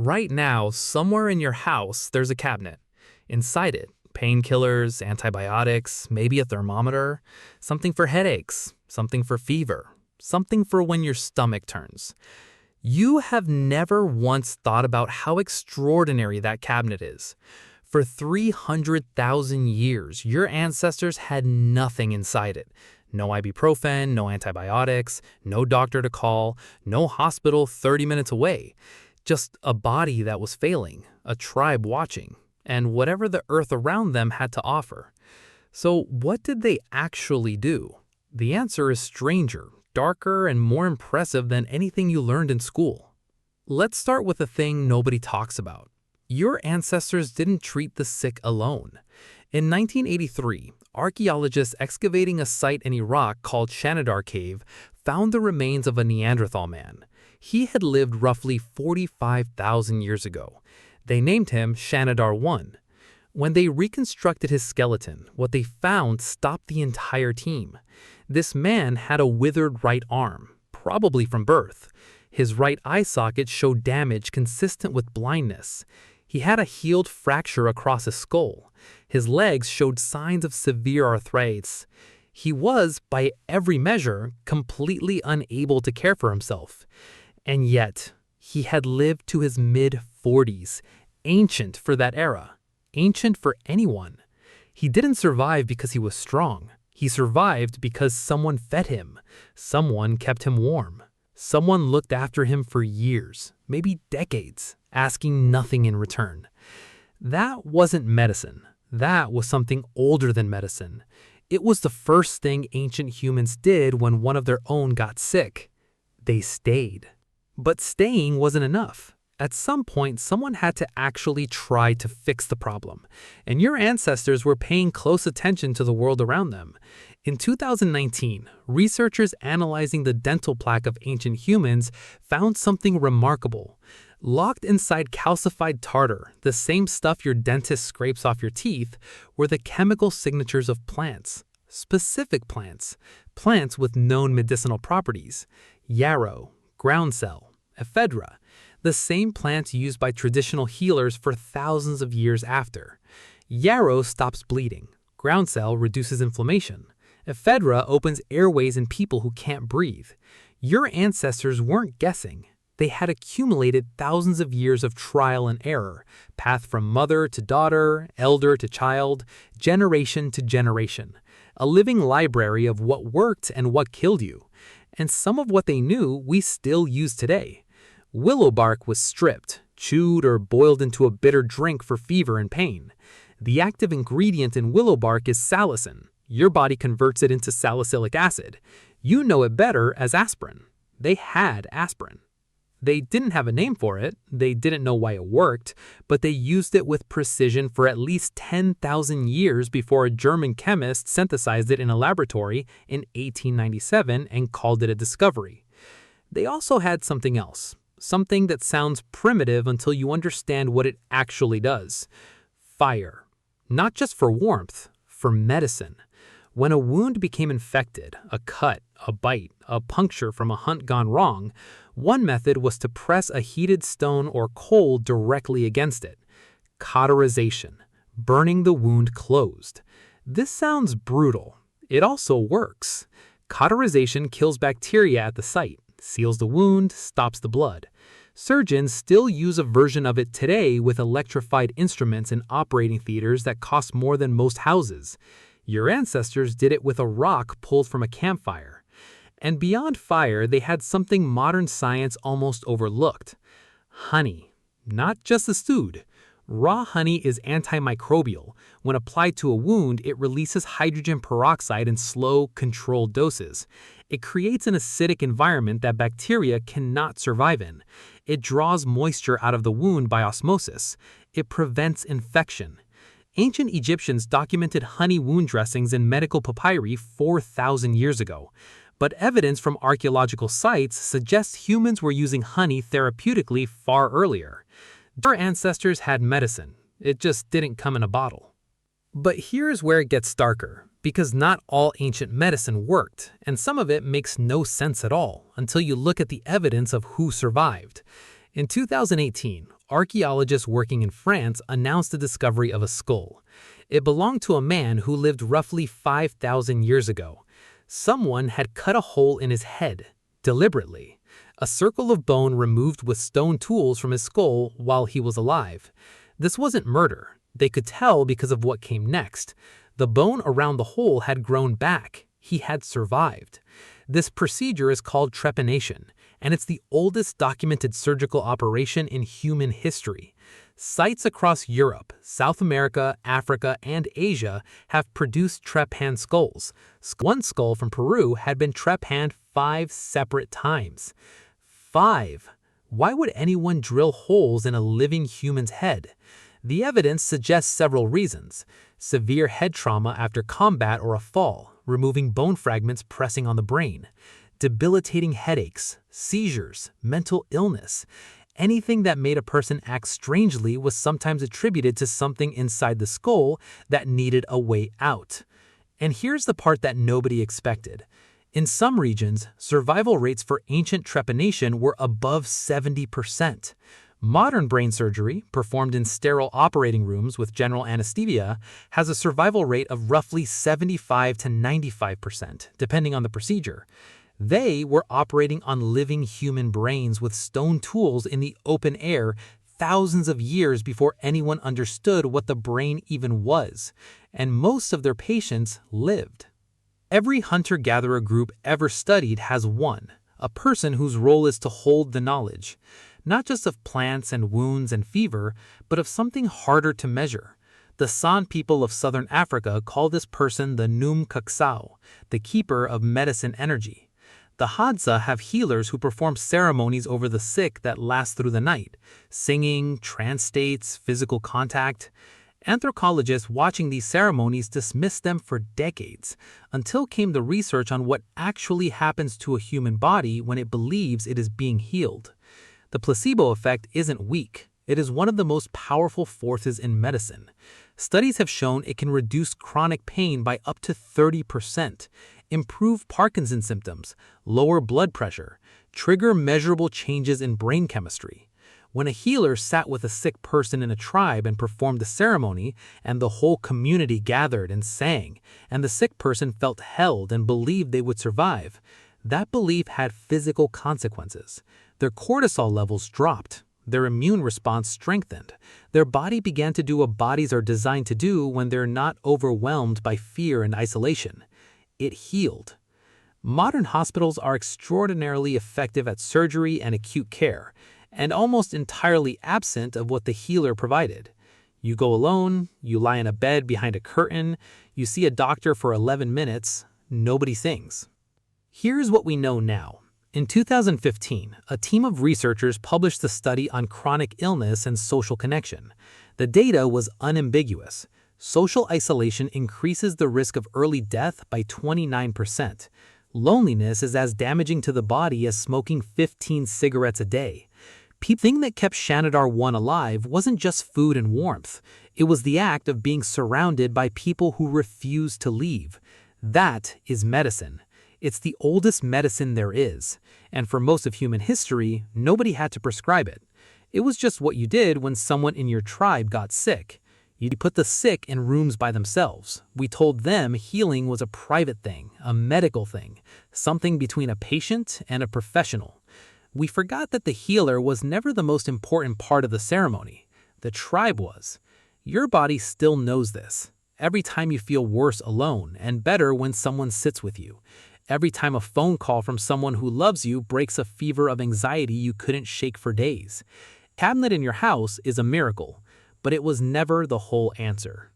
Right now, somewhere in your house, there's a cabinet. Inside it, painkillers, antibiotics, maybe a thermometer, something for headaches, something for fever, something for when your stomach turns. You have never once thought about how extraordinary that cabinet is. For 300,000 years, your ancestors had nothing inside it. No ibuprofen, no antibiotics, no doctor to call, no hospital 30 minutes away. Just a body that was failing, a tribe watching, and whatever the earth around them had to offer. So what did they actually do? The answer is stranger, darker, and more impressive than anything you learned in school. Let's start with a thing nobody talks about. Your ancestors didn't treat the sick alone. In 1983, archaeologists excavating a site in Iraq called Shanidar Cave found the remains of a Neanderthal man. He had lived roughly 45,000 years ago. They named him Shanidar I. When they reconstructed his skeleton, what they found stopped the entire team. This man had a withered right arm, probably from birth. His right eye socket showed damage consistent with blindness. He had a healed fracture across his skull. His legs showed signs of severe arthritis. He was, by every measure, completely unable to care for himself. And yet, he had lived to his mid-40s, ancient for that era, ancient for anyone. He didn't survive because he was strong. He survived because someone fed him, someone kept him warm, someone looked after him for years, maybe decades, asking nothing in return. That wasn't medicine. That was something older than medicine. It was the first thing ancient humans did when one of their own got sick. They stayed. But staying wasn't enough. At some point, someone had to actually try to fix the problem, and your ancestors were paying close attention to the world around them. In 2019, researchers analyzing the dental plaque of ancient humans found something remarkable. Locked inside calcified tartar, the same stuff your dentist scrapes off your teeth, were the chemical signatures of plants. Specific plants. Plants with known medicinal properties. Yarrow, groundsel, ephedra, the same plants used by traditional healers for thousands of years after. Yarrow stops bleeding. Groundsel reduces inflammation. Ephedra opens airways in people who can't breathe. Your ancestors weren't guessing. They had accumulated thousands of years of trial and error, path from mother to daughter, elder to child, generation to generation. A living library of what worked and what killed you. And some of what they knew we still use today. Willow bark was stripped, chewed, or boiled into a bitter drink for fever and pain. The active ingredient in willow bark is salicin. Your body converts it into salicylic acid. You know it better as aspirin. They had aspirin. They didn't have a name for it, they didn't know why it worked, but they used it with precision for at least 10,000 years before a German chemist synthesized it in a laboratory in 1897 and called it a discovery. They also had something else, something that sounds primitive until you understand what it actually does. Fire. Not just for warmth, for medicine. When a wound became infected, a cut, a bite, a puncture from a hunt gone wrong, one method was to press a heated stone or coal directly against it. Cauterization, burning the wound closed. This sounds brutal. It also works. Cauterization kills bacteria at the site, seals the wound, stops the blood. Surgeons still use a version of it today with electrified instruments in operating theaters that cost more than most houses. Your ancestors did it with a rock pulled from a campfire. And beyond fire, they had something modern science almost overlooked. Honey. Not just the stewed. Raw honey is antimicrobial. When applied to a wound, it releases hydrogen peroxide in slow, controlled doses. It creates an acidic environment that bacteria cannot survive in. It draws moisture out of the wound by osmosis. It prevents infection. Ancient Egyptians documented honey wound dressings in medical papyri 4,000 years ago. But evidence from archaeological sites suggests humans were using honey therapeutically far earlier. Our ancestors had medicine. It just didn't come in a bottle. But here's where it gets darker, because not all ancient medicine worked, and some of it makes no sense at all until you look at the evidence of who survived. In 2018, Archaeologists working in France announced the discovery of a skull. It belonged to a man who lived roughly 5,000 years ago. Someone had cut a hole in his head, deliberately. A circle of bone removed with stone tools from his skull while he was alive. This wasn't murder. They could tell because of what came next. The bone around the hole had grown back. He had survived. This procedure is called trepanation, and it's the oldest documented surgical operation in human history. Sites across Europe, South America, Africa, and Asia have produced trepanned skulls. One skull from Peru had been trepanned 5 separate times. 5. Why would anyone drill holes in a living human's head? The evidence suggests several reasons. Severe head trauma after combat or a fall, removing bone fragments pressing on the brain. Debilitating headaches, seizures, mental illness. Anything that made a person act strangely was sometimes attributed to something inside the skull that needed a way out. And here's the part that nobody expected. In some regions, survival rates for ancient trepanation were above 70%. Modern brain surgery, performed in sterile operating rooms with general anesthesia, has a survival rate of roughly 75 to 95%, depending on the procedure. They were operating on living human brains with stone tools in the open air thousands of years before anyone understood what the brain even was, and most of their patients lived. Every hunter-gatherer group ever studied has one, a person whose role is to hold the knowledge, not just of plants and wounds and fever, but of something harder to measure. The San people of southern Africa call this person the Num Kaksau, the keeper of medicine energy. The Hadza have healers who perform ceremonies over the sick that last through the night, singing, trance states, physical contact. Anthropologists watching these ceremonies dismissed them for decades, until came the research on what actually happens to a human body when it believes it is being healed. The placebo effect isn't weak. It is one of the most powerful forces in medicine. Studies have shown it can reduce chronic pain by up to 30%, improve Parkinson's symptoms, lower blood pressure, trigger measurable changes in brain chemistry. When a healer sat with a sick person in a tribe and performed the ceremony, and the whole community gathered and sang, and the sick person felt held and believed they would survive, that belief had physical consequences. Their cortisol levels dropped. Their immune response strengthened. Their body began to do what bodies are designed to do when they're not overwhelmed by fear and isolation. It healed. Modern hospitals are extraordinarily effective at surgery and acute care, and almost entirely absent of what the healer provided. You go alone, you lie in a bed behind a curtain, you see a doctor for 11 minutes, nobody sings. Here's what we know now. In 2015, a team of researchers published a study on chronic illness and social connection. The data was unambiguous. Social isolation increases the risk of early death by 29%. Loneliness is as damaging to the body as smoking 15 cigarettes a day. The thing that kept Shanidar 1 alive wasn't just food and warmth. It was the act of being surrounded by people who refused to leave. That is medicine. It's the oldest medicine there is, and for most of human history, nobody had to prescribe it. It was just what you did when someone in your tribe got sick. You put the sick in rooms by themselves. We told them healing was a private thing, a medical thing, something between a patient and a professional. We forgot that the healer was never the most important part of the ceremony. The tribe was. Your body still knows this. Every time you feel worse alone and better when someone sits with you. Every time a phone call from someone who loves you breaks a fever of anxiety you couldn't shake for days. A cabinet in your house is a miracle, but it was never the whole answer.